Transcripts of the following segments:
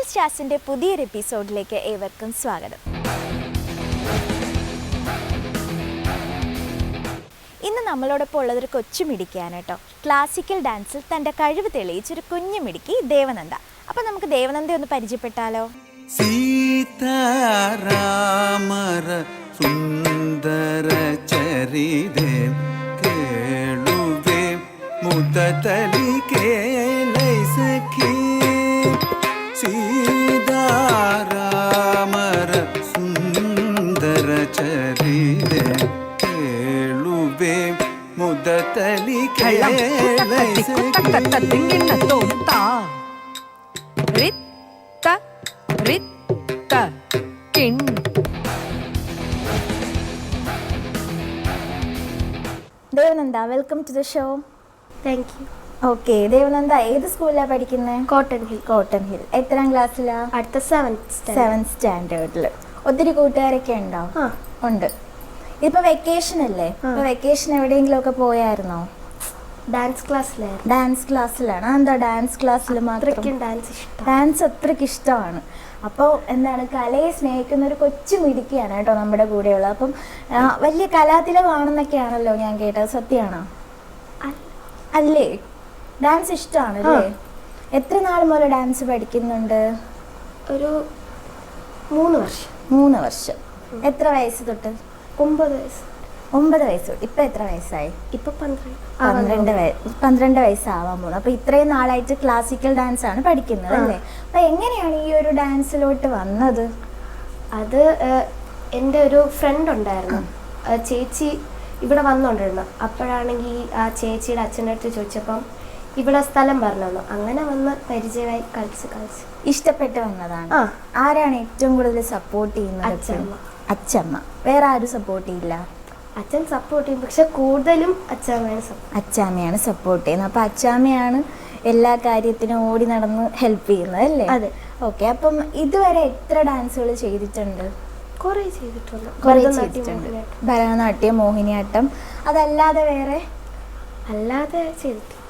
സ്റ്റാർസിൻ്റെ പുതിയൊരു എപ്പിസോഡിലേക്ക് ഏവർക്കും സ്വാഗതം. ഇന്ന് നമ്മളോടൊപ്പം ഉള്ളതൊരു കൊച്ചുമിടുക്കിയാണ് കേട്ടോ. ക്ലാസിക്കൽ ഡാൻസിൽ തൻ്റെ കഴിവ് തെളിയിച്ചൊരു കുഞ്ഞു മിടുക്കി ദേവനന്ദ. അപ്പം നമുക്ക് ദേവനന്ദയെ ഒന്ന് പരിചയപ്പെട്ടാലോ? സീതാരാമര സുന്ദര ചരിതേ കേളുവേ മുതതലി കേളൈ സഖി. സീതാരാമര സുന്ദര ചരിതേ കേളുവേ മുതതലി കേളൈ സഖി. Devananda, welcome to the show. Thank you. Okay, Devananda ഏത് സ്കൂളിലാണ് പഠിക്കുന്നത്? Cotton Hill. Cotton Hill. എത്രാം ക്ലാസ്സിലാ? അടുത്ത സെവൻത് സ്റ്റാൻഡേർഡിൽ. ഒത്തിരി കൂട്ടുകാരൊക്കെ ഉണ്ടോ? ഉണ്ട്. ഇപ്പൊ വെക്കേഷൻ അല്ലേ? ഇപ്പൊ വെക്കേഷൻ എവിടെയെങ്കിലും ഒക്കെ പോയായിരുന്നോ? ഡാൻസ് ക്ലാസ്സിലായിരുന്നു. ഡാൻസ് ക്ലാസ്സിലാണ്. എന്താ ഡാൻസ് ക്ലാസ്സിൽ മാത്രം? ഡാൻസ് അത്രയ്ക്ക് ഇഷ്ടമാണ്. അപ്പോൾ എന്താണ്, കലയെ സ്നേഹിക്കുന്ന ഒരു കൊച്ചു മിടുക്കിയാണ് കേട്ടോ നമ്മുടെ കൂടെയുള്ളത്. അപ്പം വലിയ കലാതിലകമാണെന്നൊക്കെയാണല്ലോ ഞാൻ കേട്ടത്, സത്യമാണോ? അല്ലേ? ഡാൻസ് ഇഷ്ടമാണല്ലേ? എത്ര നാൾ മുതൽ ഡാൻസ് പഠിക്കുന്നുണ്ട്? ഒരു 3 വർഷം. എത്ര വയസ്സ് തൊട്ട്? 9 വയസ്സ്. 9 വയസ്സ് തൊട്ട്. ഇപ്പം എത്ര വയസ്സായി? ഇപ്പം 12 വയസ്സാവാൻ പോകുന്നു. അപ്പോൾ ഇത്രയും നാളായിട്ട് ക്ലാസിക്കൽ ഡാൻസ് ആണ് പഠിക്കുന്നത് അല്ലേ? അപ്പം എങ്ങനെയാണ് ഈ ഒരു ഡാൻസിലോട്ട് വന്നത്? അത് എൻ്റെ ഒരു ഫ്രണ്ട് ഉണ്ടായിരുന്നു, ചേച്ചി ഇവിടെ വന്നുകൊണ്ടിരുന്നു. അപ്പോഴാണെങ്കിൽ ആ ചേച്ചിയുടെ അച്ഛൻ്റെ അടുത്ത് ചോദിച്ചപ്പം ഇവിടെ സ്ഥലം പറഞ്ഞു തന്നു. അങ്ങനെ വന്ന് പരിചയമായി കളിച്ച് ഇഷ്ടപ്പെട്ട് വന്നതാണ്. ആരാണ് ഏറ്റവും കൂടുതൽ സപ്പോർട്ട് ചെയ്യുന്നത്? അച്ഛമ്മ. വേറെ ആരും സപ്പോർട്ട് ചെയ്യില്ല? അച്ഛൻ സപ്പോർട്ട് ചെയ്യും, പക്ഷെ കൂടുതലും അച്ചാമ്മയാണ് സപ്പോർട്ട് ചെയ്യുന്നത്. അപ്പം അച്ചാമ്മയാണ് എല്ലാ കാര്യത്തിനും ഓടി നടന്ന് ഹെൽപ്പ് ചെയ്യുന്നത് അല്ലേ? അതെ. ഓക്കെ, അപ്പം ഇതുവരെ എത്ര ഡാൻസുകൾ ചെയ്തിട്ടുണ്ട്? കുറേ ചെയ്തിട്ടുണ്ട്. ഭരതനാട്യം, മോഹിനിയാട്ടം. അതല്ലാതെ വേറെ അല്ലാതെ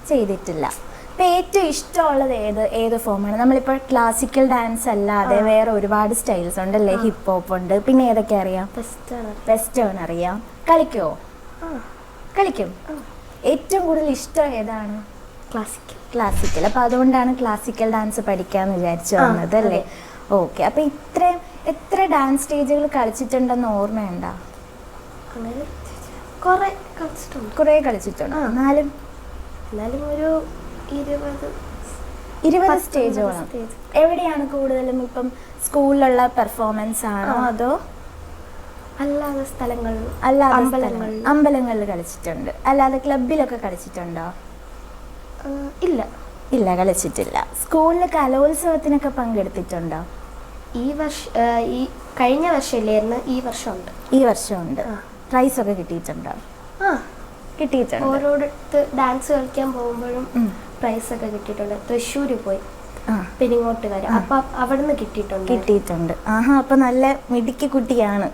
ചെയ്തിട്ടില്ല. അപ്പം ഏറ്റവും ഇഷ്ടമുള്ളത് ഏത് ഫോമാണ്? നമ്മളിപ്പോൾ ക്ലാസിക്കൽ ഡാൻസ് അല്ലാതെ വേറെ ഒരുപാട് സ്റ്റൈൽസ് ഉണ്ടല്ലേ? ഹിപ്പ് ഹോപ്പ് ഉണ്ട്, പിന്നെ ഏതൊക്കെ അറിയാം? വെസ്റ്റേൺ അറിയാം. കളിക്കുമോ? കളിക്കും. ഏറ്റവും കൂടുതൽ ഇഷ്ടം ഏതാണ്? ക്ലാസിക്കൽ. അപ്പം അതുകൊണ്ടാണ് ക്ലാസിക്കൽ ഡാൻസ് പഠിക്കാമെന്ന് വിചാരിച്ചു വന്നത് അല്ലേ? ഓക്കെ. അപ്പം എത്ര ഡാൻസ് സ്റ്റേജുകൾ കളിച്ചിട്ടുണ്ടെന്ന് ഓർമ്മയുണ്ടോ? കുറേ കളിച്ചിട്ടുണ്ട്. എന്നാലും ഒരു 20 സ്റ്റേജോളം. എവിടെയാണ് കൂടുതലും? ഇപ്പം സ്കൂളിലുള്ള പെർഫോമൻസ് ആണോ അതോ അല്ലാതെ സ്ഥലങ്ങളിൽ? അമ്പലങ്ങളിൽ കളിച്ചിട്ടുണ്ട്. അല്ലാതെ ക്ലബിലൊക്കെ കളിച്ചിട്ടുണ്ടോ? ഇല്ല, കളിച്ചിട്ടില്ല. സ്കൂളിൽ കലോത്സവത്തിനൊക്കെ പങ്കെടുത്തിട്ടുണ്ടോ? കഴിഞ്ഞ വർഷമില്ലായിരുന്നു, ഈ വർഷമുണ്ട്. പ്രൈസ് ഒക്കെ കിട്ടിയിട്ടുണ്ടോ? കിട്ടിയിട്ടുണ്ട്. ഓരോരുത്തർ ഡാൻസ് കളിക്കാൻ പോകുമ്പോഴും പ്രൈസ് ഒക്കെ കിട്ടിയിട്ടുണ്ട്. തൃശ്ശൂർ പോയി പെരിങ്ങോട്ടുകാര്, അപ്പൊ അവിടുന്ന് കിട്ടിയിട്ടുണ്ട്. ആഹാ, അപ്പൊ നല്ല മിടുക്കി കുട്ടിയാണ്.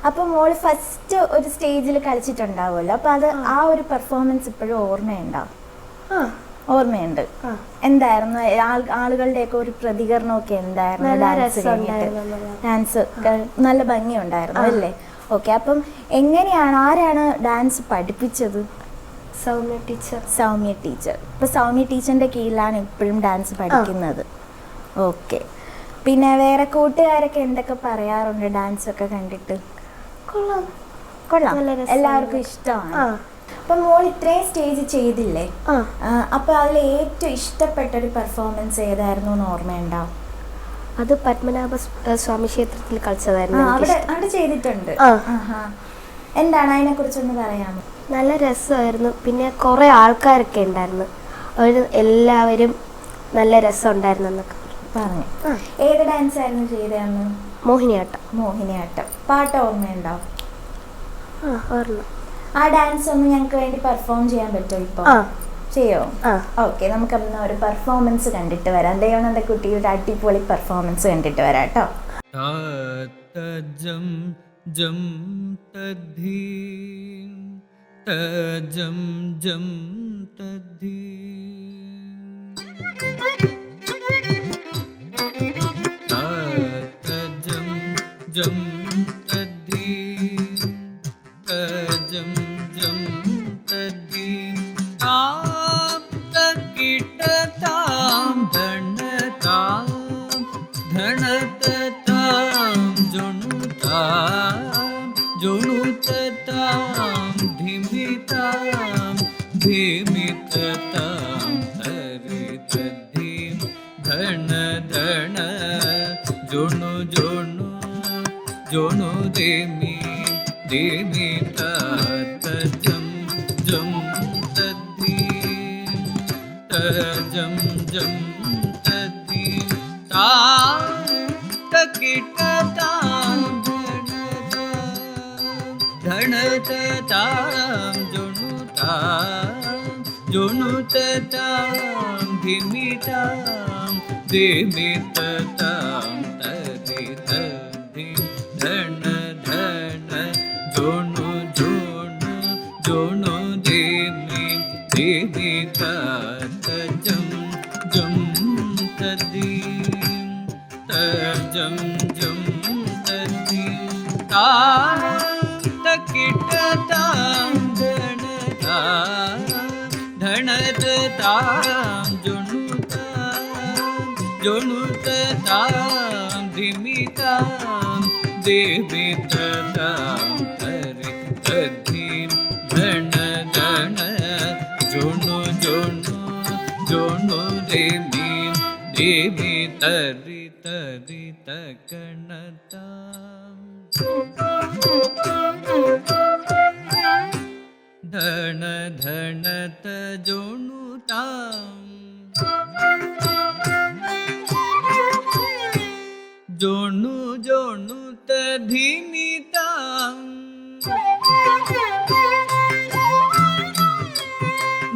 അപ്പൊ മോള് ഫസ്റ്റ് ഒരു സ്റ്റേജിൽ കളിച്ചിട്ടുണ്ടാവുമല്ലോ, അപ്പൊ അത് ആ ഒരു പെർഫോമൻസ് ഇപ്പോഴും ഓർമ്മയുണ്ട്. എന്തായിരുന്നു ആളുകളുടെയൊക്കെ ഒരു പ്രതികരണമൊക്കെ എന്തായിരുന്നു? ഡാൻസ് നല്ല ഭംഗിയുണ്ടായിരുന്നു അല്ലേ? ഓക്കെ. അപ്പം ആരാണ് ഡാൻസ് പഠിപ്പിച്ചത്? സൗമ്യ ടീച്ചർ. ഇപ്പൊ സൗമ്യ ടീച്ചറിന്റെ കീഴിലാണ് ഇപ്പോഴും ഡാൻസ് പഠിക്കുന്നത്. ഓക്കെ. പിന്നെ വേറെ കൂട്ടുകാരൊക്കെ എന്തൊക്കെ പറയാറുണ്ട് ഡാൻസ് ഒക്കെ കണ്ടിട്ട്? കൊള്ളാം, എല്ലാവർക്കും ഇഷ്ടമാണ്. അപ്പൊ മോൾ ഇത്രയും സ്റ്റേജ് ചെയ്തില്ലേ? അപ്പൊ അതിൽ ഏറ്റവും ഇഷ്ടപ്പെട്ട ഒരു പെർഫോമൻസ് ഏതായിരുന്നു എന്ന് ഓർമ്മയുണ്ടോ? അത് പത്മനാഭ സ്വാമി ക്ഷേത്രത്തിൽ കളിച്ചതായിരുന്നു. അവിടെ ചെയ്തിട്ടുണ്ട്. എന്താണ് അതിനെ കുറിച്ചൊന്ന് പറയാമോ? നല്ല രസമായിരുന്നു. പിന്നെ കുറെ ആൾക്കാരൊക്കെ ഉണ്ടായിരുന്നു, എല്ലാവരും നല്ല രസം ഉണ്ടായിരുന്നു എന്നൊക്കെ പറഞ്ഞു. ഏത് ഡാൻസ് ആയിരുന്നു ചെയ്തതെന്ന്? മോഹിനിയാട്ടം. പാട്ട് ഓർമ്മയുണ്ടോ? ആ ഡാൻസ് ഒന്ന് ഞങ്ങൾക്ക് വേണ്ടി പെർഫോം ചെയ്യാൻ പറ്റുമോ? ഇപ്പൊ ചെയ്യോ? ഓക്കെ, നമുക്ക് അന്ന് ഒരു പെർഫോമൻസ് കണ്ടിട്ട് വരാം. ദേവനന്ദ കുട്ടി ഒരു അടിപൊളി പെർഫോമൻസ് കണ്ടിട്ട് വരാം കേട്ടോ. जम जम तद्धीम ताम तकिटताम धनताम धनतताम जोनुतताम धीमिताम धीमितताम तरितद्धीम धन धन जोनु जोनु जोनु देमी देमी तात जम जम तद्धीम तजम जम तद्धीम ताम तकिटताम धनतताम जोनुतताम धीमिताम धीमितताम तरितद्धीम धन धन जोनु जोनु जोनु देमी देवी तात जम जम तद्धीम तजम जम तद्धीम ताम तकिटताम धनतताम जोनुतताम धीमिताम देवितताम तरितद्धीम धन धन जोनु जोनु जोनु देवी देवी तरितकणताम धन धनत जोनुताम जोनु जोनु तधीमिताम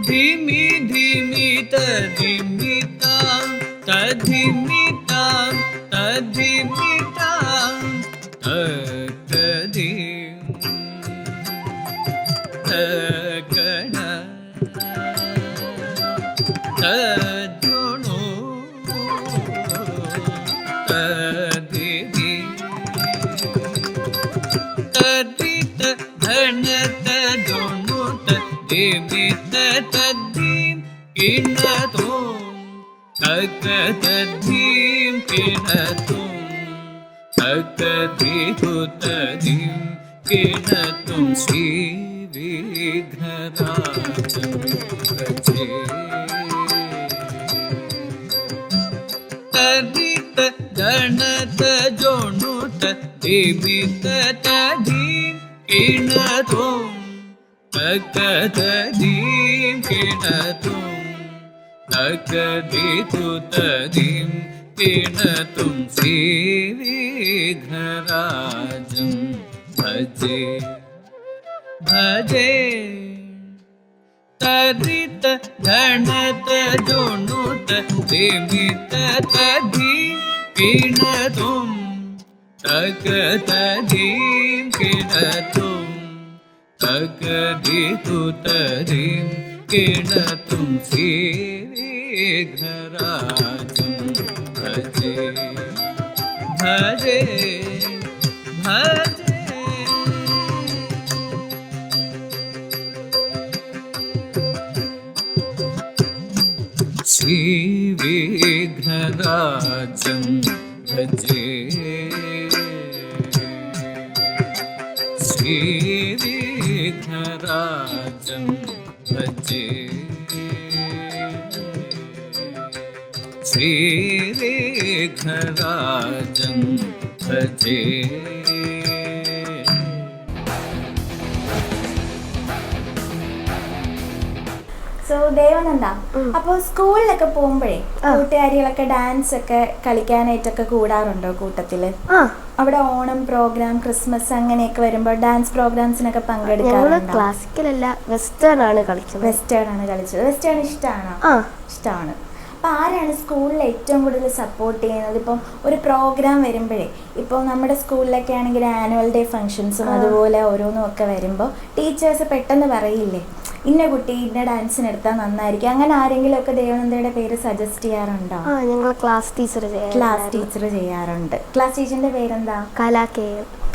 धीमी धीमी तधीमिताम तधीमिताम तधीमिताम तधीम तगण तजोनु तदेवी तदित धन तजोनु तदेवी तद्धीम किणतुम तद्धीम किणतुम तदितु तद्धीम किणतुम श्री विघ्नराजं भजे तदित गणत जोनुत देवित तद्धीम किणतुम तद्धीम किणतुम तदितु तद्धीम किणतुम श्री विघ्नराजं भजे भजे तदित धनत जोनुत देवित तद्धीम किणतुम तद्धीम किणतुम तदितु तद्धीम किणतुम श्री विघ्नराजं भजे भजे भजे श्री विघ्नराजं भजे श्री विघ्नराजं भजे श्री विघ्नराजं भजे സോ ദേവനന്ദ, അപ്പോൾ സ്കൂളിലൊക്കെ പോകുമ്പോഴേ കൂട്ടുകാരികളൊക്കെ ഡാൻസ് ഒക്കെ കളിക്കാനായിട്ടൊക്കെ കൂടാറുണ്ടോ കൂട്ടത്തില്? അവിടെ ഓണം പ്രോഗ്രാം, ക്രിസ്മസ് അങ്ങനെയൊക്കെ വരുമ്പോൾ ഡാൻസ് പ്രോഗ്രാംസിനൊക്കെ പങ്കെടുക്കാറുണ്ടോ? ക്ലാസിക്കൽ അല്ല, വെസ്റ്റേൺ ആണ് കളിച്ചത്. വെസ്റ്റേൺ ഇഷ്ടമാണോ? ഇഷ്ടമാണ്. അപ്പോൾ ആരാണ് സ്കൂളിൽ ഏറ്റവും കൂടുതൽ സപ്പോർട്ട് ചെയ്യുന്നത്? ഇപ്പം ഒരു പ്രോഗ്രാം വരുമ്പോഴേ, ഇപ്പോൾ നമ്മുടെ സ്കൂളിലൊക്കെ ആണെങ്കിൽ ആനുവൽ ഡേ ഫംഗ്ഷൻസും അതുപോലെ ഓരോന്നും ഒക്കെ വരുമ്പോൾ ടീച്ചേഴ്സ് പെട്ടെന്ന് പറയില്ലേ, ഇന്ന കുട്ടി ഇന്ന ഡാൻസിന് എടുത്താൽ നന്നായിരിക്കും, അങ്ങനെ ആരെങ്കിലും ഒക്കെ ദേവനന്ദയുടെ പേര് സജസ്റ്റ് ചെയ്യാറുണ്ടോ? ഞങ്ങൾ ക്ലാസ് ടീച്ചർ ചെയ്യാറുണ്ട്. ക്ലാസ് ടീച്ചറിന്റെ പേരെന്താ?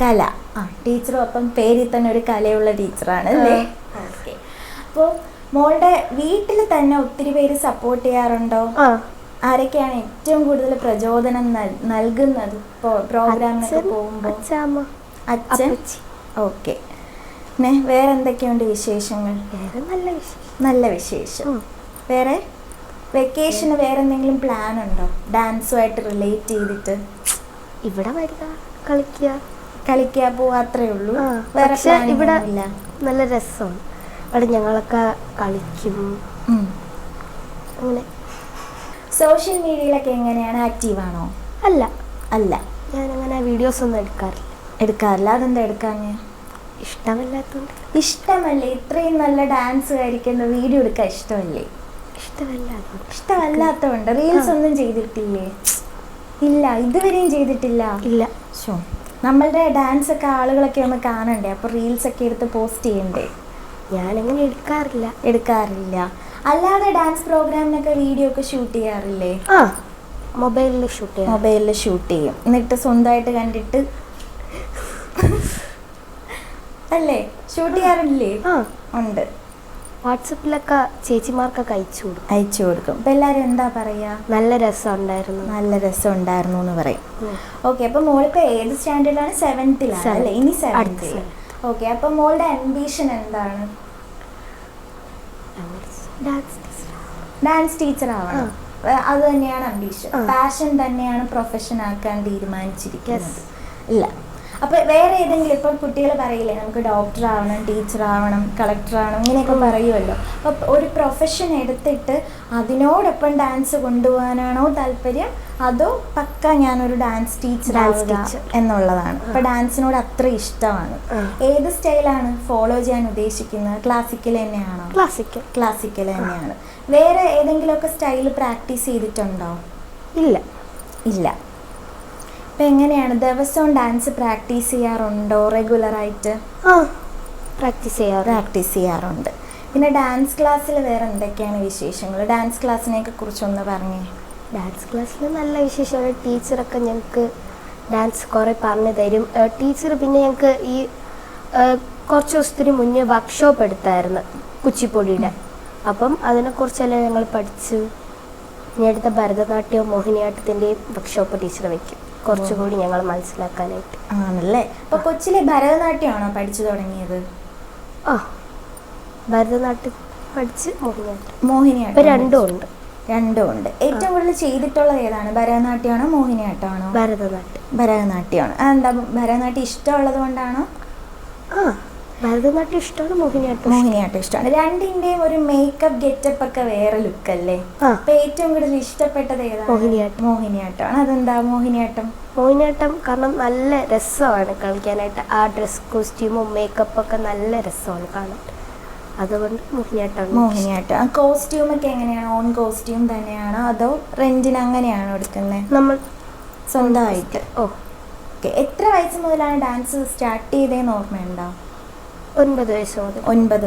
കല. ആ, ടീച്ചറും അപ്പം പേരിൽ തന്നെ ഒരു കലയുള്ള ടീച്ചറാണ് അല്ലേ? ഓക്കെ. അപ്പോൾ മോളുടെ വീട്ടിൽ തന്നെ ഒത്തിരി പേര് സപ്പോർട്ട് ചെയ്യാറുണ്ടോ? ആരൊക്കെയാണ് ഏറ്റവും കൂടുതൽ പ്രചോദനം നൽകുന്നത് പ്രോഗ്രാമിനൊക്കെ പോകുമ്പോൾ? അച്ഛൻ. ഓക്കെ. പിന്നെ വേറെ എന്തൊക്കെയുണ്ട് വിശേഷങ്ങൾ? വേറെ നല്ല വിശേഷം. വേറെ വെക്കേഷന് വേറെ എന്തെങ്കിലും പ്ലാൻ ഉണ്ടോ ഡാൻസുമായിട്ട് റിലേറ്റ് ചെയ്തിട്ട്? ഇവിടെ വരിക, കളിക്കുക പോവാ, അത്രേ ഉള്ളൂ. വേറെ പക്ഷെ ഇവിടെ നല്ല രസമാണ്. അവിടെ ഞങ്ങളൊക്കെ കളിക്കും. അങ്ങനെ. സോഷ്യൽ മീഡിയയിലൊക്കെ എങ്ങനെയാണ്, ആക്റ്റീവ് ആണോ? അല്ല, ഞാനങ്ങനെ വീഡിയോസ് ഒന്നും എടുക്കാറില്ല. അതെന്താ എടുക്കാഞ്ഞ്? ഇഷ്ടമല്ലേ? ഇത്രയും നല്ല ഡാൻസ് കളിക്കുന്ന വീഡിയോ എടുക്കാൻ ഇഷ്ടമല്ലേ? ഇഷ്ടമല്ലാത്തതുകൊണ്ട് റീൽസ് ഒന്നും ചെയ്തിട്ടില്ലേ? ഇല്ല, ഇതുവരെയും ചെയ്തിട്ടില്ല. ശോ, നമ്മളുടെ ഡാൻസ് ഒക്കെ ആളുകളൊക്കെ ഒന്ന് കാണണ്ടേ? അപ്പൊ റീൽസ് ഒക്കെ എടുത്ത് പോസ്റ്റ് ചെയ്യണ്ടേ? ഞാനങ്ങനെ എടുക്കാറില്ല. അല്ലാതെ ഡാൻസ് പ്രോഗ്രാമിനൊക്കെ വീഡിയോ ഒക്കെ ഷൂട്ട് ചെയ്യാറില്ലേ? മൊബൈലിൽ ഷൂട്ട് ചെയ്യും. എന്നിട്ട് സ്വന്തമായിട്ട് കണ്ടിട്ട് അല്ലേ ഷൂട്ട് ചെയ്യാറില്ലേ? ഉണ്ട്. വാട്സപ്പിലൊക്കെ ചേച്ചിമാർക്കൊക്കെ അയച്ചു കൊടുക്കും. അപ്പൊ എല്ലാരും എന്താ പറയാ? നല്ല രസം ഉണ്ടായിരുന്നു എന്ന് പറയും. ഓക്കെ. അപ്പൊ മോളിപ്പോ ഏത് സ്റ്റാൻഡേർഡിലാണ്? 7th അല്ലേ? ഇനി 7th. ഓക്കെ. അപ്പൊ മോളുടെ അംബിഷൻ എന്താണ്? ഡാൻസ് ടീച്ചർ ആവണം. അത് തന്നെയാണ് അംബിഷൻ. പാഷൻ തന്നെയാണ് പ്രൊഫഷൻ ആക്കാൻ തീരുമാനിച്ചിരിക്കുന്നത്. ഇല്ല. അപ്പൊ വേറെ ഏതെങ്കിലും ഇപ്പം കുട്ടികൾ പറയില്ലേ നമുക്ക് ഡോക്ടർ ആവണം, ടീച്ചർ ആവണം, കളക്ടർ ആവണം, ഇങ്ങനെയൊക്കെ പറയുമല്ലോ. അപ്പൊ ഒരു പ്രൊഫഷൻ എടുത്തിട്ട് അതിനോടൊപ്പം ഡാൻസ് കൊണ്ടുപോകാനാണോ താല്പര്യം, അതോ പക്ക ഞാനൊരു ഡാൻസ് ടീച്ചർ ആവുക എന്നുള്ളതാണ്? അപ്പൊ ഡാൻസിനോട് അത്ര ഇഷ്ടമാണ്. ഏത് സ്റ്റൈലാണ് ഫോളോ ചെയ്യാൻ ഉദ്ദേശിക്കുന്നത്? ക്ലാസിക്കൽ തന്നെയാണോ? ക്ലാസിക്കൽ തന്നെയാണ്. വേറെ ഏതെങ്കിലുമൊക്കെ സ്റ്റൈൽ പ്രാക്ടീസ് ചെയ്തിട്ടുണ്ടോ? ഇല്ല. അപ്പം എങ്ങനെയാണ് ദിവസവും ഡാൻസ് പ്രാക്ടീസ് ചെയ്യാറുണ്ടോ? റെഗുലറായിട്ട് പ്രാക്ടീസ് ചെയ്യാറുണ്ട്. പിന്നെ ഡാൻസ് ക്ലാസ്സിൽ വേറെ എന്തൊക്കെയാണ് വിശേഷങ്ങൾ? ഡാൻസ് ക്ലാസ്സിനെയൊക്കെ കുറിച്ചൊന്ന് പറഞ്ഞേ. ഡാൻസ് ക്ലാസ്സിൽ നല്ല വിശേഷമാണ്. ടീച്ചറൊക്കെ ഞങ്ങൾക്ക് ഡാൻസ് കുറേ പറഞ്ഞു തരും. ടീച്ചർ പിന്നെ ഞങ്ങൾക്ക് ഈ കുറച്ച് ദിവസത്തിന് മുന്നേ വർക്ക്ഷോപ്പ് എടുത്തായിരുന്നു കുച്ചിപ്പൊടിയുടെ. അപ്പം അതിനെക്കുറിച്ചെല്ലാം ഞങ്ങൾ പഠിച്ചു. ഇനി അടുത്ത ഭരതനാട്യവും മോഹിനിയാട്ടത്തിൻ്റെയും വർക്ക്ഷോപ്പ് ടീച്ചർ വയ്ക്കും, കുറച്ചുകൂടി ഞങ്ങൾ മനസ്സിലാക്കാനായിട്ട്. ആണല്ലേ. അപ്പൊ കൊച്ചിലെ ഭരതനാട്യമാണോ പഠിച്ചു തുടങ്ങിയത്? ഭരതനാട്യം പഠിച്ച് മോഹിനിയാട്ടം രണ്ടും ഉണ്ട്. ഏറ്റവും കൂടുതൽ ചെയ്തിട്ടുള്ളത് ഏതാണ്? ഭരതനാട്യമാണോ മോഹിനിയാട്ടമാണോ? ഭരതനാട്യമാണ്. അതെന്താ ഭരതനാട്യം ഇഷ്ടമുള്ളത് കൊണ്ടാണോ? ഭരതനാട്യം ഇഷ്ടമാണ്, മോഹിനിയാട്ടം ഇഷ്ടമാണ്. രണ്ടിന്റെയും ഒരു മേക്കപ്പ് ഗെറ്റപ്പ് ഒക്കെ വേറെ ലുക്ക് അല്ലേ? അപ്പൊ ഏറ്റവും കൂടുതൽ ഇഷ്ടപ്പെട്ടത് ഏതാണ്? മോഹിനിയാട്ടമാണ്. അതെന്താ മോഹിനിയാട്ടം? കാരണം നല്ല രസമാണ് കളിക്കാനായിട്ട്. ആ ഡ്രസ് കോസ്റ്റ്യൂമും മേക്കപ്പ് ഒക്കെ നല്ല രസമാണ് കാണാൻ. അതുകൊണ്ട് മോഹിനിയാട്ടം. കോസ്റ്റ്യൂം ഒക്കെ എങ്ങനെയാണ്? ഓൺ കോസ്റ്റ്യൂം തന്നെയാണോ അതോ റെന്റിന് അങ്ങനെയാണോ എടുക്കുന്നത്? നമ്മൾ സ്വന്തമായിട്ട്. ഓക്കെ. എത്ര വയസ്സ് മുതലാണ് ഡാൻസ് സ്റ്റാർട്ട് ചെയ്തതെന്ന് ഓർമ്മയുണ്ടോ? 9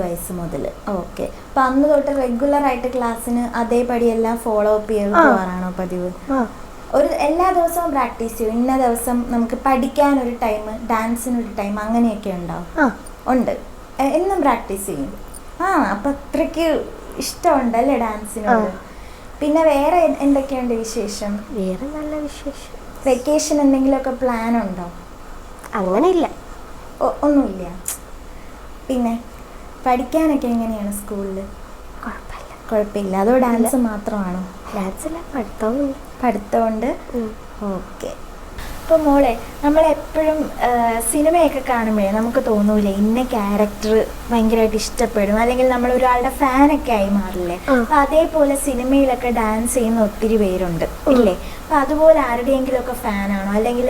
വയസ്സ് മുതൽ. ഓക്കെ. അപ്പൊ അന്ന് തൊട്ട് റെഗുലർ ആയിട്ട് ക്ലാസ്സിന് അതേപടി എല്ലാം ഫോളോ അപ്പ് ചെയ്ത് പോകാറാണോ പതിവ്? എല്ലാ ദിവസവും പ്രാക്ടീസ് ചെയ്യും? ഇന്ന ദിവസം നമുക്ക് പഠിക്കാനൊരു ടൈം, ഡാൻസിനൊരു ടൈം, അങ്ങനെയൊക്കെ ഉണ്ടാവും? ഉണ്ട്. എന്നും പ്രാക്ടീസ് ചെയ്യും? അപ്പൊ അത്രയ്ക്ക് ഇഷ്ടമുണ്ടല്ലേ ഡാൻസിനോട്? പിന്നെ വേറെ എന്തൊക്കെയുണ്ട് വിശേഷം? വേറെ നല്ല വിശേഷം. വെക്കേഷൻ എന്തെങ്കിലുമൊക്കെ പ്ലാൻ ഉണ്ടോ? അങ്ങനെയില്ല. ഒന്നുമില്ല. പിന്നെ പഠിക്കാനൊക്കെ എങ്ങനെയാണ് സ്കൂളിൽ? കുഴപ്പമില്ല. അതോ ഡാൻസ് മാത്രമാണോ? പഠിത്തമുണ്ട്. ഓക്കെ. അപ്പോൾ മോളെ, നമ്മളെപ്പോഴും സിനിമയൊക്കെ കാണുമ്പോഴേ നമുക്ക് തോന്നൂലേ ഇന്ന ക്യാരക്ടർ ഭയങ്കരമായിട്ട് ഇഷ്ടപ്പെടും, അല്ലെങ്കിൽ നമ്മൾ ഒരാളുടെ ഫാനൊക്കെ ആയി മാറില്ലേ? അപ്പം അതേപോലെ സിനിമയിലൊക്കെ ഡാൻസ് ചെയ്യുന്ന ഒത്തിരി പേരുണ്ട് ഇല്ലേ? അപ്പം അതുപോലെ ആരുടെയെങ്കിലും ഒക്കെ ഫാനാണോ? അല്ലെങ്കിൽ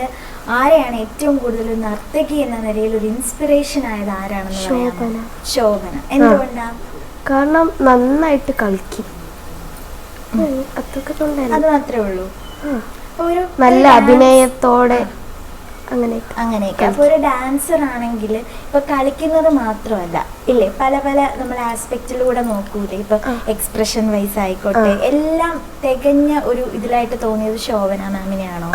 ആരെയാണ് ഏറ്റവും കൂടുതൽ നർത്തകി എന്ന നിലയിൽ ഒരു ഇൻസ്പിറേഷൻ ആയത് ആരാണെന്ന്? ശോഭന. എന്തുകൊണ്ടാ? കാരണം നന്നായിട്ട് കളിക്കും. അത് മാത്രമേ ഉള്ളൂ? ഒരു നല്ല അഭിനയത്തോടെ അങ്ങനെയൊക്കെ. അപ്പൊ ഒരു ഡാൻസർ ആണെങ്കിൽ ഇപ്പൊ കളിക്കുന്നത് മാത്രമല്ല ഇല്ലേ, പല പല നമ്മൾ ആസ്പെക്റ്റിലൂടെ നോക്കൂലേ? ഇപ്പൊ എക്സ്പ്രഷൻ വൈസ് ആയിക്കോട്ടെ, എല്ലാം തികഞ്ഞ ഒരു ഇതിലായിട്ട് തോന്നിയത് ശോഭന മാമിനെയാണോ?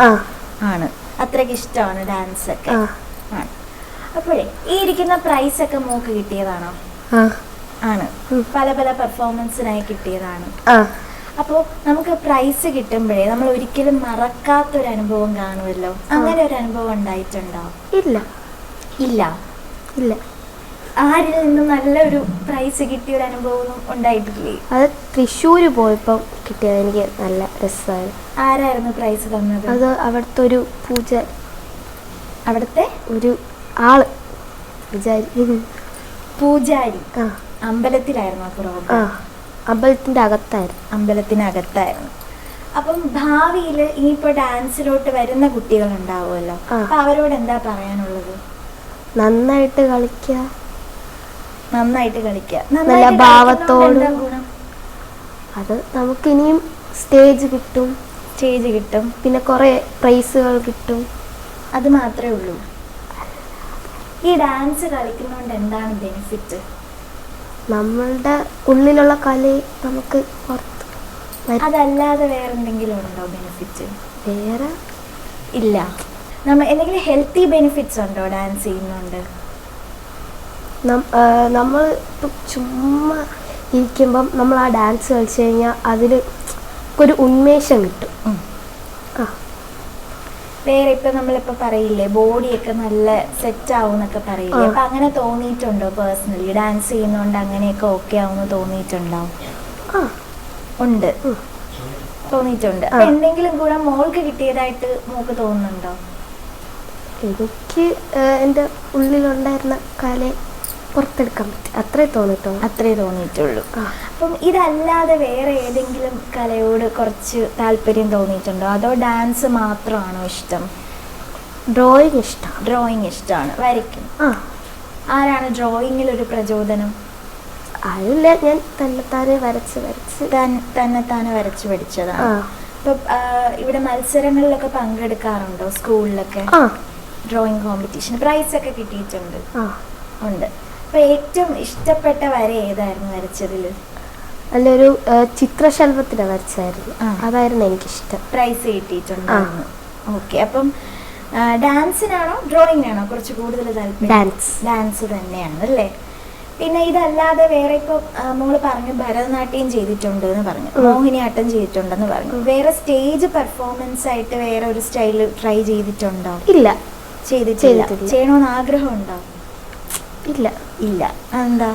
ആണ്. അത്രയ്ക്ക് ഇഷ്ടമാണ് ഡാൻസ് ഒക്കെ? അപ്പോഴേ ഈ ഇരിക്കുന്ന പ്രൈസ് ഒക്കെ മോക്ക് കിട്ടിയതാണോ? ആ ആണ്. പല പല പെർഫോമൻസിനായി കിട്ടിയതാണ്. ആ അപ്പോൾ നമുക്ക് പ്രൈസ് കിട്ടുമ്പോഴേ നമ്മൾ ഒരിക്കലും മറക്കാത്തൊരു അനുഭവം കാണുമല്ലോ. അങ്ങനെ ഒരു അനുഭവം ഉണ്ടായിട്ടുണ്ടോ? ഇല്ല ഇല്ല. ഇല്ല. ആരിൽ നിന്നും നല്ലൊരു പ്രൈസ് കിട്ടിയ ഒരു അനുഭവം ഉണ്ടായിട്ടില്ലേ? അത് തൃശ്ശൂർ പോയപ്പോൾ കിട്ടിയത് എനിക്ക് നല്ല രസമായിരുന്നു. ആരായിരുന്നു പ്രൈസ് തന്നത്? അത് അവിടുത്തെ ഒരു പൂജ, അവിടുത്തെ ഒരു ആള് പൂജാരി. പൂജാരി. ആ അമ്പലത്തിലായിരുന്നു ആ പ്രോഗ്രാം? അമ്പലത്തിൻ്റെ അകത്തായിരുന്നു. അമ്പലത്തിനകത്തായിരുന്നു. അപ്പം ഭാവിയിൽ ഇനിയിപ്പോ ഡാൻസിലോട്ട് വരുന്ന കുട്ടികൾ ഉണ്ടാവുമല്ലോ, അപ്പൊ അവരോട് എന്താ പറയാനുള്ളത്? നന്നായിട്ട് കളിക്കുക, നന്നായിട്ട് കളിക്കുക. നല്ല ഭാവത്തോട്. എന്താ ഗുണം? അത് നമുക്ക് ഇനിയും സ്റ്റേജ് കിട്ടും, സ്റ്റേജ് കിട്ടും, പിന്നെ കുറേ പ്രൈസുകൾ കിട്ടും. അത് മാത്രമേ ഉള്ളൂ. ഈ ഡാൻസ് കളിക്കുന്നതുകൊണ്ട് എന്താണ് ബെനിഫിറ്റ്? നമ്മളുടെ ഉള്ളിലുള്ള കലയെ നമുക്ക് പുറത്ത് അതല്ലാതെ വേറെ എന്തെങ്കിലും ഉണ്ടോ ബെനിഫിറ്റ്? വേറെ ഇല്ല. എന്തെങ്കിലും ഹെൽത്തി ബെനിഫിറ്റ്സ് ഉണ്ടോ ഡാൻസ് ചെയ്യുന്നുണ്ട്? നമ്മൾ ഇപ്പം ചുമ്മാ ഇരിക്കുമ്പം നമ്മൾ ആ ഡാൻസ് കളിച്ചു കഴിഞ്ഞാൽ അതിൽ ഒരു ഉന്മേഷം കിട്ടും. ആ വേറെ ഇപ്പൊ നമ്മളിപ്പോ പറയില്ലേ ബോഡിയൊക്കെ നല്ല സെറ്റ് ആവും എന്നൊക്കെ പറയില്ലേ, അപ്പൊ അങ്ങനെ തോന്നിയിട്ടുണ്ടോ പേഴ്സണലി? ഡാൻസ് ചെയ്യുന്നോണ്ട് അങ്ങനെയൊക്കെ ഓക്കെ ആവുമെന്ന് തോന്നിയിട്ടുണ്ടോ? ആ ഉണ്ട്, തോന്നിയിട്ടുണ്ട്. അപ്പൊ എന്തെങ്കിലും ഗുണം മോൾക്ക് കിട്ടിയതായിട്ട് മോക്ക് തോന്നുന്നുണ്ടോ? എനിക്ക് എൻ്റെ ഉള്ളിലുണ്ടായിരുന്ന കലയെ പുറത്തെടുക്കാൻ പറ്റും, അത്രേ തോന്നിയിട്ടുള്ളൂ. അത്രേ തോന്നിയിട്ടുള്ളൂ. അപ്പം ഇതല്ലാതെ വേറെ ഏതെങ്കിലും കലയോട് കുറച്ച് താല്പര്യം തോന്നിയിട്ടുണ്ടോ, അതോ ഡാൻസ് മാത്രമാണോ ഇഷ്ടം? ഡ്രോയിങ് ഇഷ്ടം. ഡ്രോയിങ് ഇഷ്ടമാണ്, വരയ്ക്കും. ആരാണ് ഡ്രോയിങ്ങിൽ ഒരു പ്രചോദനം? അതില്ല, ഞാൻ തന്നെത്താനെ തന്നെത്താനെ വരച്ച് പഠിച്ചതാണ്. ഇപ്പൊ ഇവിടെ മത്സരങ്ങളിലൊക്കെ പങ്കെടുക്കാറുണ്ടോ സ്കൂളിലൊക്കെ? ഡ്രോയിങ് കോമ്പറ്റീഷൻ പ്രൈസ് ഒക്കെ കിട്ടിയിട്ടുണ്ട്? ഉണ്ട്. അപ്പൊ ഏറ്റവും ഇഷ്ടപ്പെട്ട വര ഏതായിരുന്നു വരച്ചതില്? നല്ലൊരു ചിത്രശലഭത്തിനെ വരച്ചായിരുന്നു, അതായിരുന്നു എനിക്കിഷ്ടം. പ്രൈസ് കിട്ടിയിട്ടുണ്ടായിരുന്നു. ഓക്കെ. അപ്പം ഡാൻസിനാണോ ഡ്രോയിങ്ങിനാണോ കുറച്ച് കൂടുതൽ താല്പര്യം? ഡാൻസ് തന്നെയാണ് അല്ലേ? പിന്നെ ഇതല്ലാതെ വേറെ ഇപ്പൊ മോള് പറഞ്ഞു ഭരതനാട്യം ചെയ്തിട്ടുണ്ട് എന്ന് പറഞ്ഞു, മോഹിനിയാട്ടം ചെയ്തിട്ടുണ്ടെന്ന് പറഞ്ഞു. വേറെ സ്റ്റേജ് പെർഫോമൻസ് ആയിട്ട് വേറെ ഒരു സ്റ്റൈൽ ട്രൈ ചെയ്തിട്ടുണ്ടോ? ഇല്ല, ചെയ്തിട്ടില്ല. ചെയ്യണമെന്ന് ആഗ്രഹമുണ്ടോ? ഇല്ല. ഇല്ല. എന്താ?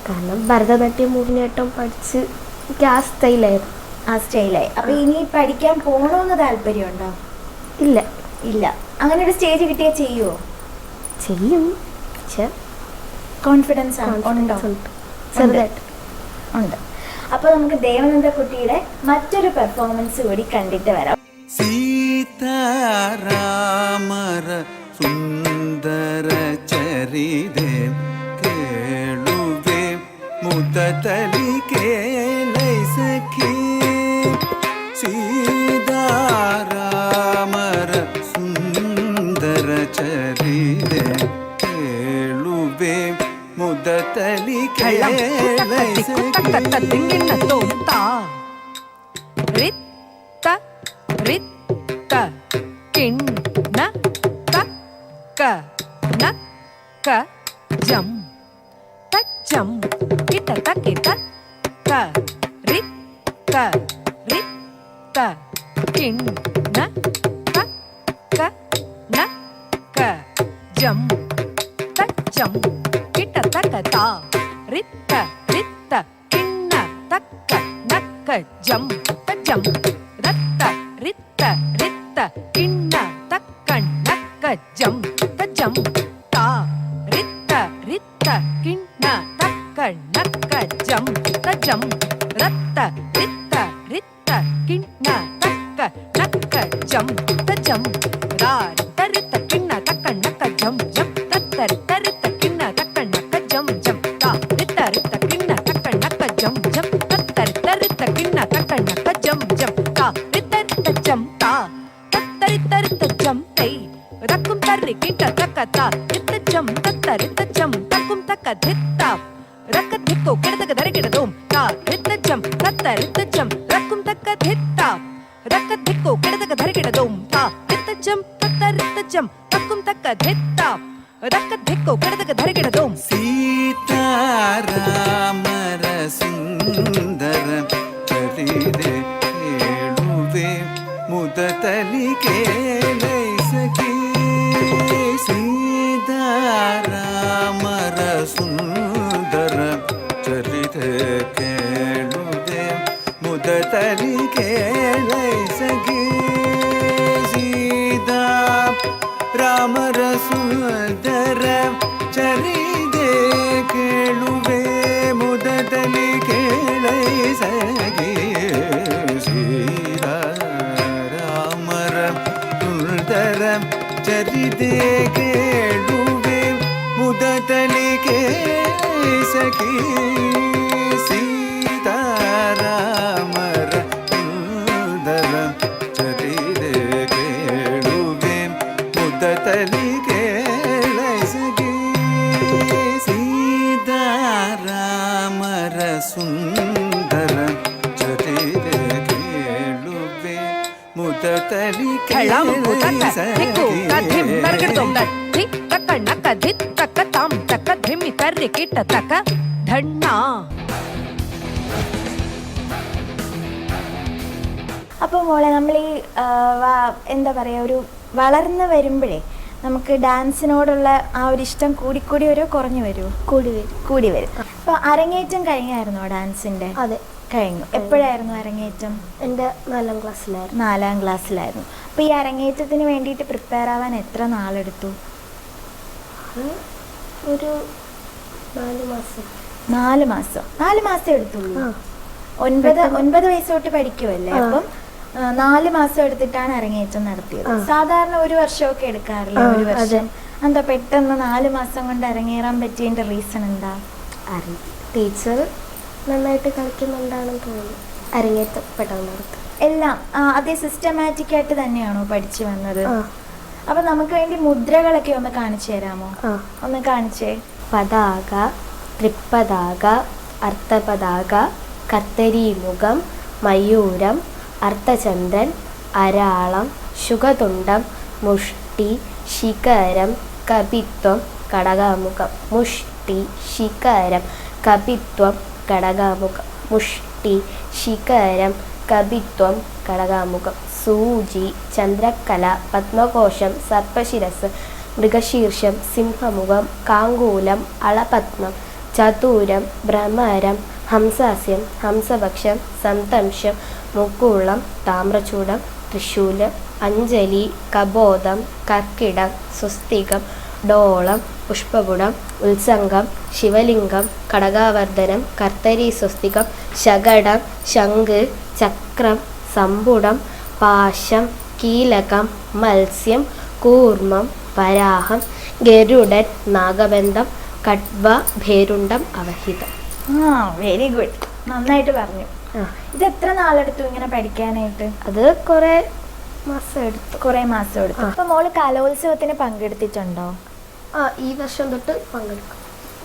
കാരണം ഭരതനാട്യം മോഹിനിയാട്ടം പഠിച്ച് എനിക്ക് ആ സ്റ്റൈലായിരുന്നു. ആ സ്റ്റൈലായി. അപ്പൊ ഇനി പഠിക്കാൻ പോണോന്ന് താല്പര്യമുണ്ടോ? ഇല്ല. ഇല്ല. അങ്ങനെ ഒരു സ്റ്റേജ് കിട്ടിയാൽ ചെയ്യുമോ? ചെയ്യും. കോൺഫിഡൻസ് ഉണ്ടോ? ചെറുതായിട്ട് ഉണ്ട്. അപ്പൊ നമുക്ക് ദേവനന്ദ കുട്ടിയുടെ മറ്റൊരു പെർഫോമൻസ് കൂടി കണ്ടിട്ട് വരാം. സീതാരാമര സുന്ദര ചരിതേ കേളുവേ മുതതലി കേളൈ സഖി. സീതാരാമര സുന്ദര ചരിതേ കേളുവേ മുതതലി കേളൈ സഖി. ജം തച്ചം കിട്ട തക്കിട്ട ക രി ക രി ക കിണ്ണ ക ക ന ക ജം തച്ചം കിട്ട തക്ക ത റിത്ത റിത്ത കിണ്ണ തക്ക നക്ക ജം തച്ചം രത്ത റിത്ത റിത്ത കിണ്ണ തക്ക നക്ക ജം തച്ചം ത റിത്ത റിത്ത കിണ്ണ തക്ക നക്ക ജം തജം രത്ത റിത്ത റിത്ത കിണ്ണ തക്ക നക്ക ജം തജം രാ റിത്ത റിത്ത കിണ്ണ തക്ക നക്ക ജം ജം തത്ത റിത്ത റിത്ത കിണ്ണ തക്ക നക്ക ജം ജം ത റിത്ത റിത്ത കിണ്ണ തക്ക നക്ക ജം ജം തത്ത റിത്ത റിത്ത കിണ്ണ തക്ക നക്ക ജം ജം ത റിത്ത റിത്ത ജം ത തത്ത റിത്ത റിത്ത ജം തൈ രക്കും തറി കിട്ട തക്ക ത റിത്ത ജം തത്ത റിത്ത ജം തക്കും തക്ക ധിത്ത രക്ക ധിക്കോ കിടതക ദരകിടദോം ത റിത്ത ജം തത്ത റിത്ത ജം രക്കും തക്ക ധിത്ത രക്ക ധിക്കോ കിടതക ദരകിടദോം ത റിത്ത ജം തത്ത റിത്ത ജം തക്കും തക്ക ധിത്ത ದಕ್ಕ ದಿಕ್ಕು ಕಡದಕ ಧರಿಗಿಡದೋಂ ಸೀತಾರಾಮರ ಸುಂದರ ಚರಿದೆ ಕೇಳುವೆ ಮುದತಲಿ ಕೇಳೈ ಸಖಿ ಸೀತಾರಾಮರ ಸುಂದರ ಚರಿದೆ ಕೇಳುವೆ ಮುದತಲಿ ಕೇಳೈ ಸಖಿ ಸೀತಾ ರಾಮರ ಸುಂದರ ಚರಿದೆ ಕೇಳುವೆ ಮುದದಲ್ಲಿ ಕೇಳೈ ಸಖಿ ಸೀತಾ ರಾಮರ ಸುಂದರ ಚರಿದೆ ಕೇಳುವೆ ಮುದದಲ್ಲಿ ಕೇಳೈ ಸಖಿ ಸೀತಾ ರಾಮರ ಸುಂದರ ಚರಿದೆ ಕೇಳುವೆ ಮುದದಲ್ಲಿ ಕೇಳೈ ಸಖಿ ಸೀತಾರಾಮರ ಸುಂದರ ಚರಿದೆ ಕೇಳುವೆ ಮುದದಲ್ಲಿ ಖಳಂ ಕೇಳೈ ಉದಕ ದಿಕ್ಕು ಕಧಿಂ ಮರ್ಗಿಡದೋಂ ಸಖಿ ಧಿ ತಕ್ಕ ನಕ್ಕ ಧಿತ್ ತಕ್ಕ ತಾಂ ತಕ್ಕ ಧಿಮ್ಮಿ ಕರ್ರಿ ಕಿಟ್ಟ ತಕ್ಕ ಧಣ್ಣ. അപ്പോൾ മോളെ നമ്മൾ ഈ എന്താ പറയുക ഒരു വളർന്നു വരുമ്പോഴേ നമുക്ക് ഡാൻസിനോടുള്ള ആ ഒരു ഇഷ്ടം കൂടിക്കൂടി വരുമോ കുറഞ്ഞു വരുമോ? കൂടി വരും. അപ്പോൾ അരങ്ങേറ്റം കഴിഞ്ഞായിരുന്നോ ഡാൻസിൻ്റെ? അതെ, കഴിഞ്ഞു. എപ്പോഴായിരുന്നു അരങ്ങേറ്റം? എൻ്റെ 4ാം ക്ലാസ്സിലായിരുന്നു. 4ാം ക്ലാസ്സിലായിരുന്നു. അപ്പോൾ ഈ അരങ്ങേറ്റത്തിന് വേണ്ടിയിട്ട് പ്രിപ്പയർ ആവാൻ എത്ര നാളെടുത്തു? ഒരു 4 മാസം. 4 മാസം. 4 മാസം എടുത്തുള്ളൂ. 9 വയസ്സ് തൊട്ട് പഠിക്കുമല്ലേ? അപ്പം 4 മാസം എടുത്തിട്ടാണ് അരങ്ങേറ്റം നടത്തിയത്. സാധാരണ 1 വർഷമൊക്കെ എടുക്കാറില്ല. 1 വർഷം. എന്താ പെട്ടെന്ന് 4 മാസം കൊണ്ട് അരങ്ങേറാൻ പറ്റിയതിന്റെ റീസൺ എന്താ? ടീച്ചർ നന്നായിട്ട് കളിക്കുന്നുണ്ടാണെന്ന് തോന്നുന്നു. അരങ്ങേറ്റം പെട്ടെന്ന് നടത്തി. എല്ലാം അതേ സിസ്റ്റമാറ്റിക് ആയിട്ട് തന്നെയാണോ പഠിച്ചു വന്നത്? അപ്പൊ നമുക്ക് വേണ്ടി മുദ്രകളൊക്കെ ഒന്ന് കാണിച്ചു തരാമോ? ഒന്ന് കാണിച്ചേ. പതാക, തൃപ്പതാക, അർത്ഥപതാക, കർത്തരീമുഖം, മയൂരം, അർത്ഥചന്ദ്രൻ, അരാളം, ശുഖതുണ്ടം, മുഷ്ടി, ശിഖരം, കപിത്വം, കടകാമുഖം. മുഷ്ടി, ശിഖരം, കപിത്വം, കടകാമുഖം. മുഷ്ടി, ശിഖരം, കപിത്വം, കടകാമുഖം. സൂചി, ചന്ദ്രക്കല, പത്മകോശം, സർപ്പശിരസ്, മൃഗശീർഷം, സിംഹമുഖം, കാങ്കൂലം, അളപത്മം, ചതുരം, ഭ്രമരം, ഹംസാസ്യം, ഹംസഭക്ഷം, സന്തംശം, മുക്കുളം, താമ്രചൂടം, തൃശൂലം, അഞ്ജലി, കബോധം, കർക്കിടം, സ്വസ്തികം, ഡോളം, പുഷ്പകുടം, ഉത്സംഗം, ശിവലിംഗം, കടകാവർദ്ധനം, കർത്തരി സ്വസ്തികം, ശകടം, ശംഖ്, ചക്രം, സമ്പുടം, പാശം, കീലകം, മത്സ്യം, കൂർമ്മം, വരാഹം, ഗരുഡൻ, നാഗബന്ധം, കട്വ, ഭേരുണ്ടം, അവഹിതം. വെരി ഗുഡ്, നന്നായിട്ട് പറഞ്ഞു. ഇത് എത്ര നാളെടുത്തു ഇങ്ങനെ പഠിക്കാനായിട്ട്? അത് കുറേ മാസം എടുത്തു. അപ്പൊ മോള് കലോത്സവത്തിന് പങ്കെടുത്തിട്ടുണ്ടോ? ഈ വർഷം തൊട്ട്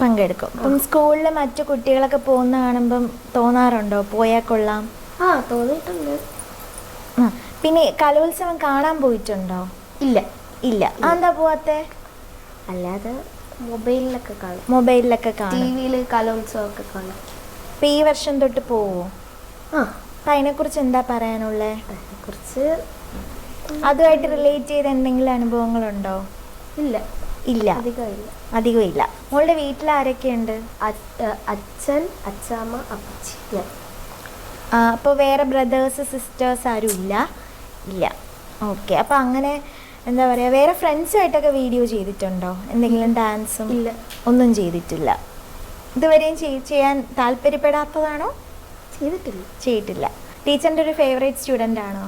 പങ്കെടുക്കും. അപ്പം സ്കൂളിൽ മറ്റു കുട്ടികളൊക്കെ പോകുന്ന കാണുമ്പം തോന്നാറുണ്ടോ പോയാൽ കൊള്ളാം? തോന്നിയിട്ടുണ്ട്. പിന്നെ കലോത്സവം കാണാൻ പോയിട്ടുണ്ടോ? ഇല്ല. എന്താ പോവാത്തെ? അല്ലാതെ മൊബൈലിലൊക്കെ കാണും. ടി വിയിൽ കലോത്സവമൊക്കെ കാണും. ഇപ്പൊ ഈ വർഷം തൊട്ട് പോവോ? അപ്പൊ അതിനെക്കുറിച്ച് എന്താ പറയാനുള്ളേ? അതിനെക്കുറിച്ച് അതുമായിട്ട് റിലേറ്റ് ചെയ്ത എന്തെങ്കിലും അനുഭവങ്ങളുണ്ടോ? ഇല്ല. അധികം ഇല്ല. മോളുടെ വീട്ടിൽ ആരൊക്കെയുണ്ട്? അച്ഛൻ, അച്ഛാമ്മ, അപ്പച്ചി, ഞാൻ. അപ്പോൾ വേറെ ബ്രദേഴ്സ് സിസ്റ്റേഴ്സ് ആരും ഇല്ല? ഓക്കെ. അപ്പോൾ അങ്ങനെ എന്താ പറയുക, വേറെ ഫ്രണ്ട്സുമായിട്ടൊക്കെ വീഡിയോ ചെയ്തിട്ടുണ്ടോ? എന്തെങ്കിലും ഡാൻസും? ഇല്ല, ഒന്നും ചെയ്തിട്ടില്ല. ഇതുവരെയും ചെയ്യാൻ താല്പര്യപ്പെടാത്തതാണോ? ചെയ്തിട്ടില്ല. ടീച്ചറിൻ്റെ ഒരു ഫേവറേറ്റ് സ്റ്റുഡൻ്റ് ആണോ?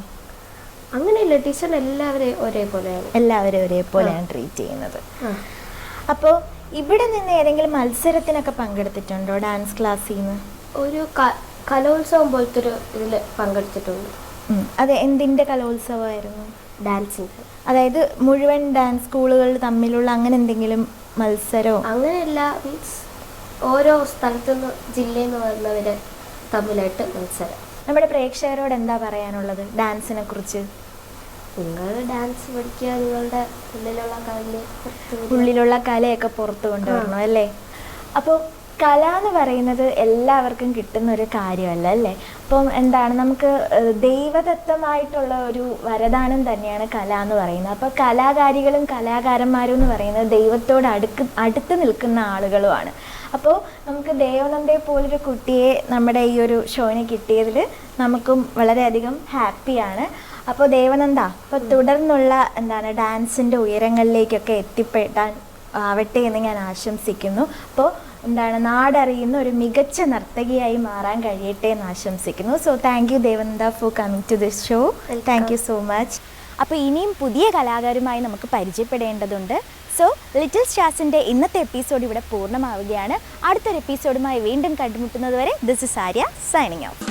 അങ്ങനെയല്ല, ടീച്ചർ എല്ലാവരെയും ഒരേപോലെയാണ് ട്രീറ്റ് ചെയ്യുന്നത്. അപ്പോൾ ഇവിടെ നിന്ന് ഏതെങ്കിലും മത്സരത്തിനൊക്കെ പങ്കെടുത്തിട്ടുണ്ടോ ഡാൻസ് ക്ലാസ്സിൽ നിന്ന്? ഒരു കലോത്സവം പോലത്തെ ഒരു ഇതിൽ പങ്കെടുത്തിട്ടുണ്ട്. അതെ, എന്തിൻ്റെ കലോത്സവമായിരുന്നു? ഡാൻസിൻ്റെ. അതായത് മുഴുവൻ ഡാൻസ് സ്കൂളുകൾ തമ്മിലുള്ള അങ്ങനെ എന്തെങ്കിലും മത്സരമോ? അങ്ങനെയല്ല, മീൻസ് ഓരോ സ്ഥലത്തുനിന്ന് ജില്ലയിൽ നിന്ന് വരുന്നവർ തമ്മിലായിട്ട് മത്സരം. നമ്മുടെ പ്രേക്ഷകരോട് എന്താ പറയാനുള്ളത് ഡാൻസിനെ കുറിച്ച്? നിങ്ങൾ ഡാൻസ് പഠിക്കുക, നിങ്ങളുടെ ഉള്ളിലുള്ള കലയെ പുറത്ത് വിടുക. ഉള്ളിലുള്ള കലയൊക്കെ പുറത്തു കൊണ്ടുവരണം അല്ലേ? അപ്പോൾ കല എന്ന് പറയുന്നത് എല്ലാവർക്കും കിട്ടുന്ന ഒരു കാര്യമല്ല അല്ലേ? അപ്പം എന്താണ്, നമുക്ക് ദൈവദത്തമായിട്ടുള്ള ഒരു വരദാനം തന്നെയാണ് കല എന്ന് പറയുന്നത്. അപ്പോൾ കലാകാരികളും കലാകാരന്മാരും എന്ന് പറയുന്നത് ദൈവത്തോട് അടുത്ത് നിൽക്കുന്ന ആളുകളുമാണ്. അപ്പോൾ നമുക്ക് ദേവനന്ദയെ പോലൊരു കുട്ടിയെ നമ്മുടെ ഈ ഒരു ഷോന് കിട്ടിയതിൽ നമുക്കും വളരെയധികം ഹാപ്പിയാണ്. അപ്പോൾ ദേവനന്ദ, അപ്പോൾ തുടർന്നുള്ള എന്താണ് ഡാൻസിൻ്റെ ഉയരങ്ങളിലേക്കൊക്കെ എത്തിപ്പെടാൻ ആവട്ടെ എന്ന് ഞാൻ ആശംസിക്കുന്നു. അപ്പോൾ എന്താണ് നാടറിയുന്ന ഒരു മികച്ച നർത്തകിയായി മാറാൻ കഴിയട്ടെ എന്ന് ആശംസിക്കുന്നു. So thank you Devananda for coming to this show. Thank you so much. അപ്പോൾ ഇനിയും പുതിയ കലാകാരുമായി നമുക്ക് പരിചയപ്പെടേണ്ടതുണ്ട്. സോ ലിറ്റിൽ സ്റ്റാർസിൻ്റെ ഇന്നത്തെ എപ്പിസോഡ് ഇവിടെ പൂർണ്ണമാവുകയാണ്. അടുത്തൊരു എപ്പിസോഡുമായി വീണ്ടും കണ്ടുമുട്ടുന്നത് വരെ this is Arya signing off.